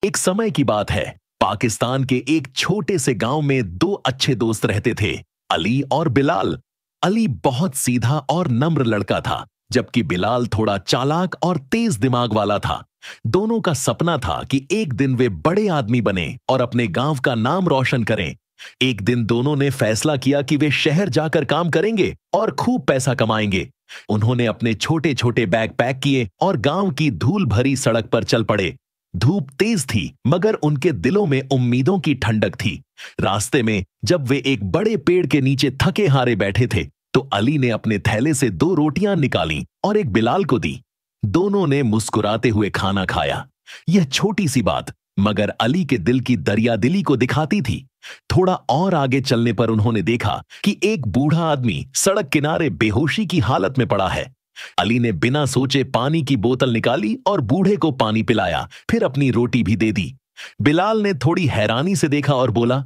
एक समय की बात है। पाकिस्तान के एक छोटे से गांव में दो अच्छे दोस्त रहते थे, अली और बिलाल। अली बहुत सीधा और नम्र लड़का था, जबकि बिलाल थोड़ा चालाक और तेज दिमाग वाला था। दोनों का सपना था कि एक दिन वे बड़े आदमी बने और अपने गांव का नाम रोशन करें। एक दिन दोनों ने फैसला किया कि वे शहर जाकर काम करेंगे और खूब पैसा कमाएंगे। उन्होंने अपने छोटे छोटे बैग पैक किए और गांव की धूल भरी सड़क पर चल पड़े। धूप तेज थी, मगर उनके दिलों में उम्मीदों की ठंडक थी। रास्ते में जब वे एक बड़े पेड़ के नीचे थके हारे बैठे थे, तो अली ने अपने थैले से दो रोटियां निकाली और एक बिलाल को दी। दोनों ने मुस्कुराते हुए खाना खाया। यह छोटी सी बात मगर अली के दिल की दरियादिली को दिखाती थी। थोड़ा और आगे चलने पर उन्होंने देखा कि एक बूढ़ा आदमी सड़क किनारे बेहोशी की हालत में पड़ा है। अली ने बिना सोचे पानी की बोतल निकाली और बूढ़े को पानी पिलाया, फिर अपनी रोटी भी दे दी। बिलाल ने थोड़ी हैरानी से देखा और बोला,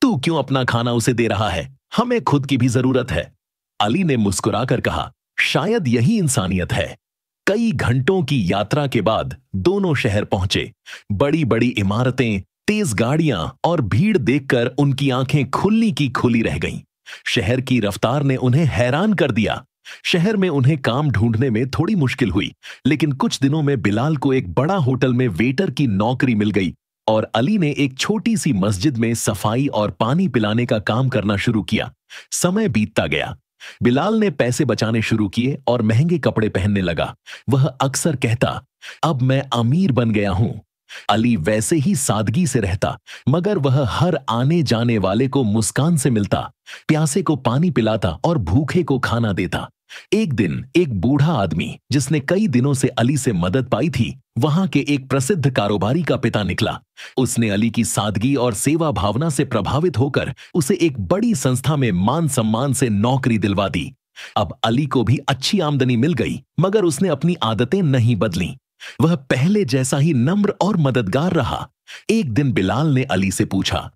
तू क्यों अपना खाना उसे दे रहा है? हमें खुद की भी जरूरत है। अली ने मुस्कुराकर कहा, शायद यही इंसानियत है। कई घंटों की यात्रा के बाद दोनों शहर पहुंचे। बड़ी बड़ी इमारतें, तेज गाड़ियां और भीड़ देखकर उनकी आंखें खुली की खुली रह गईं। शहर की रफ्तार ने उन्हें हैरान कर दिया। शहर में उन्हें काम ढूंढने में थोड़ी मुश्किल हुई, लेकिन कुछ दिनों में बिलाल को एक बड़ा होटल में वेटर की नौकरी मिल गई और अली ने एक छोटी सी मस्जिद में सफाई और पानी पिलाने का काम करना शुरू किया। समय बीतता गया। बिलाल ने पैसे बचाने शुरू किए और महंगे कपड़े पहनने लगा। वह अक्सर कहता, अब मैं अमीर बन गया हूं। अली वैसे ही सादगी से रहता, मगर वह हर आने जाने वाले को मुस्कान से मिलता, प्यासे को पानी पिलाता और भूखे को खाना देता। एक दिन एक बूढ़ा आदमी, जिसने कई दिनों से अली से मदद पाई थी, वहां के एक प्रसिद्ध कारोबारी का पिता निकला। उसने अली की सादगी और सेवा भावना से प्रभावित होकर उसे एक बड़ी संस्था में मान सम्मान से नौकरी दिलवा दी। अब अली को भी अच्छी आमदनी मिल गई, मगर उसने अपनी आदतें नहीं बदली। वह पहले जैसा ही नम्र और मददगार रहा। एक दिन बिलाल ने अली से पूछा,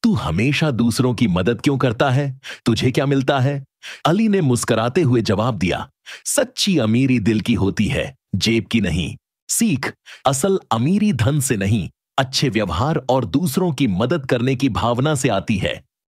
तू हमेशा दूसरों की मदद क्यों करता है? तुझे क्या मिलता है? अली ने मुस्कुराते हुए जवाब दिया, सच्ची अमीरी दिल की होती है, जेब की नहीं। सीख, असल अमीरी धन से नहीं, अच्छे व्यवहार और दूसरों की मदद करने की भावना से आती है।